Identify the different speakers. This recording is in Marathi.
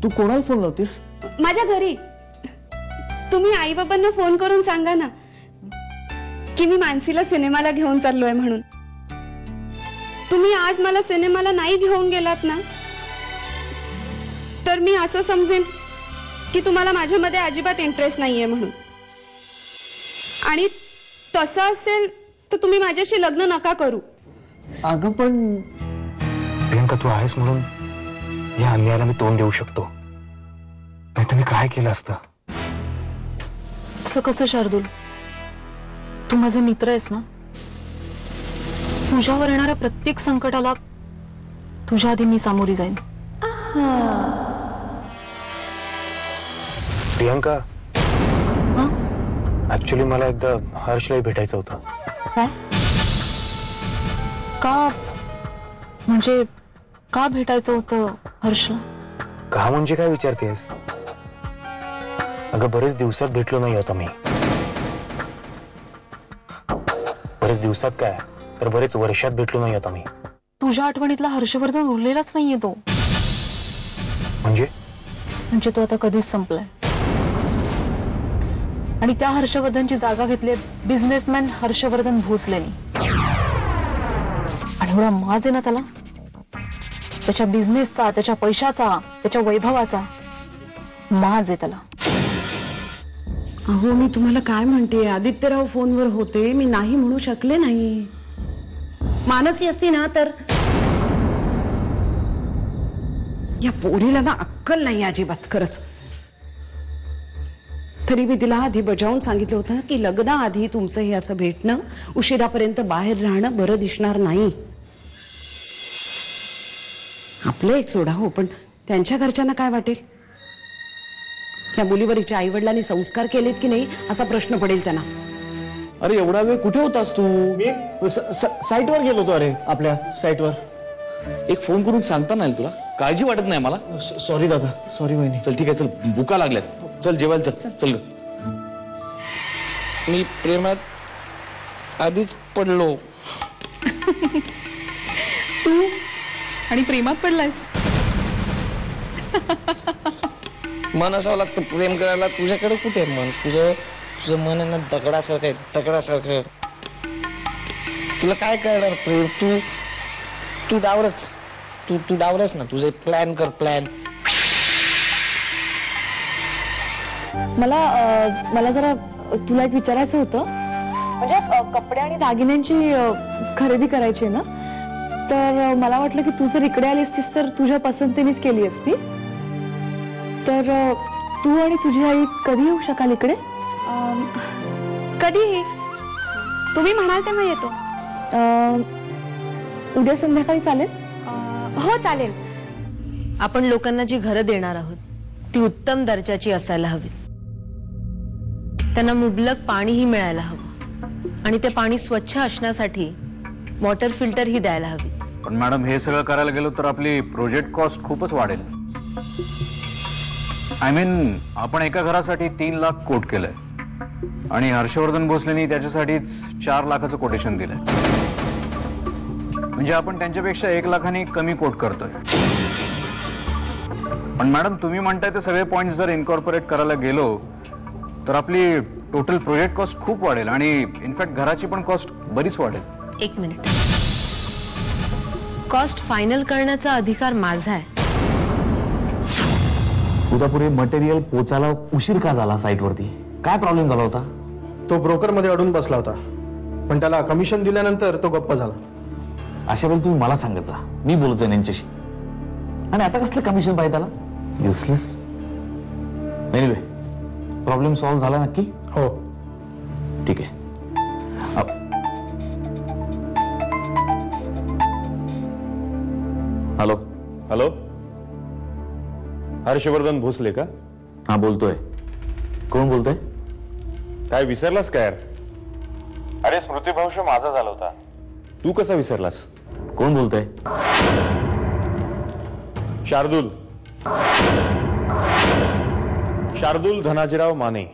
Speaker 1: तू कोणाला फोन लावतीस?
Speaker 2: माझ्या घरी. तुम्ही आई बाबांना फोन करून सांगा ना की मी मानसीला सिनेमाला घेऊन चाललोय म्हणून. तुम्ही आज मला सिनेमाला नाही घेऊन गेलात ना तर मी असं समजेन की तुम्हाला माझ्यामध्ये अजिबात इंटरेस्ट नाहीये म्हणून. आणि तसं असेल तर तुम्ही माझ्याशी लग्न नका करू.
Speaker 1: अगं पण
Speaker 3: प्रियंका, तू आहेस म्हणून या अन्यायाला मी तोंड देऊ शकतो, नाही तर मी काय केलं असतं.
Speaker 4: असं कसं शार्दूल? तू माझा मित्र आहेस ना. तुझ्यावर येणाऱ्या प्रत्येक संकटाला तुझ्या आधी मी सामोरी जाईन.
Speaker 3: प्रियंका, ऍक्च्युली मला एकदा हर्षला भेटायचं होतं.
Speaker 4: काय? का? म्हणजे का भेटायचं होतं हर्षला?
Speaker 3: का म्हणजे काय विचारतेस? अगं बरेच दिवसात भेटलो नाही होता मी. बरेच दिवसात काय तर बरेच वर्षात भेटलो नाही होता मी.
Speaker 4: तुझ्या आठवणीतला हर्षवर्धन उरलेलाच नाहीये तो. म्हणजे तो आता कधीच संपलाय. आणि त्या हर्षवर्धनची जागा घेतली बिझनेसमॅन हर्षवर्धन भोसलेनी. आणि एवढा माज आहे ना त्याला, त्याच्या बिझनेसचा, त्याच्या पैशाचा, त्याच्या वैभवाचा माज आहे त्याला.
Speaker 5: अहो मी तुम्हाला काय म्हणते, आदित्यराव फोनवर होते, मी नाही म्हणू शकले नाही. मानसी असती ना तर. या पोरीला ना अक्कल नाही अजिबात खरंच. तरी मी तिला आधी बजावून सांगितलं होतं की लग्नाआधी तुमचं हे असं भेटणं, उशिरापर्यंत बाहेर राहणं बरं दिसणार नाही. आपलं एक सोडा हो, पण त्यांच्या घरच्यांना काय वाटेल? त्या मुलीवरीच्या आई वडिलांनी संस्कार केलेत की नाही असा प्रश्न पडेल त्यांना.
Speaker 1: अरे एवढा वेळ कुठे होतास तू? मी साईटवर गेलो होतो. अरे आपल्या साईटवर.
Speaker 6: एक फोन करून सांगता नाही तुला? काळजी वाटत नाही मला?
Speaker 1: सॉरी दादा, सॉरी बहिणी.
Speaker 6: चल ठीक आहे, चल भुका लागल्यात, चल जेवायला चल. चल ग.
Speaker 7: मी प्रेमात आधीच पडलो.
Speaker 4: तू आणि प्रेमात पडलायस?
Speaker 7: मन असावं लागतं प्रेम करायला. तुझ्याकडे कुठे आहे मन? तुझं मन आहे ना दगडासारखं आहे, दगडासारखं. तुला काय करणार प्रेम? तू डावरच. तू डावरच ना. तुझे प्लॅन कर, प्लॅन.
Speaker 4: मला जरा तुला एक विचारायचं होतं. म्हणजे कपडे आणि दागिन्यांची खरेदी करायची ना, तर मला वाटलं की तू जर इकडे आली असतीस तर तुझ्या पसंतीनेच केली असती. तर तू आणि तुझी आई कधी येऊ शकाल इकडे?
Speaker 2: कधीही तुम्ही म्हणाल तेव्हा येतो.
Speaker 4: उद्या संध्याकाळी चालेल?
Speaker 2: हो चालेल.
Speaker 8: आपण लोकांना जी घरं देणार आहोत ती उत्तम दर्जाची असायला हवी. त्यांना मुबलक पाणीही मिळायला हवं आणि ते पाणी स्वच्छ असण्यासाठी वॉटर फिल्टर ही द्यायला हवी.
Speaker 9: पण मॅडम, हे सगळं करायला गेलो तर आपली प्रोजेक्ट कॉस्ट खूपच वाढेल. आय मीन, आपण एका घरासाठी 3 लाख कोट केलंय आणि हर्षवर्धन भोसलेनी त्याच्यासाठीच 4 लाखाचं कोटेशन दिलंय. म्हणजे आपण त्यांच्यापेक्षा 1 लाखांनी कमी कोट करतोय. पण मॅडम, तुम्ही म्हणताय ते सगळे पॉइंट्स जर इन्कॉर्पोरेट करायला गेलो तर आपली टोटल प्रोजेक्ट कॉस्ट खूप वाढेल आणि इनफॅक्ट घराची पण कॉस्ट बरीच वाढेल.
Speaker 8: 1 मिनिट. कॉस्ट फायनल करण्याचा अधिकार माझा आहे.
Speaker 6: उद्यापुरे मटेरियल पोचायला उशीर का झाला साईटवरती? काय प्रॉब्लेम झाला होता?
Speaker 1: तो ब्रोकर मध्ये अडून बसला होता, पण त्याला कमिशन दिल्यानंतर तो गप्प झाला.
Speaker 6: अशा वेळी तुम्ही मला सांगत जा, मी बोलत जाईन यांच्याशी. आणि आता कसलं कमिशन पाहिजे त्याला? युजलेस. एनिवे, प्रॉब्लेम सॉल्व्ह झाला नक्की?
Speaker 1: हो.
Speaker 6: ठीक आहे. हॅलो.
Speaker 10: हॅलो, हर्षवर्धन भोसले का?
Speaker 6: हा बोलतोय. कोण बोलतोय?
Speaker 10: काय विसरलास काय? अरे स्मृतिभ्रंश माझा झाला होता, तू कसा विसरलास?
Speaker 6: कोण बोलतोय?
Speaker 10: शार्दूल धनाजीराव माने.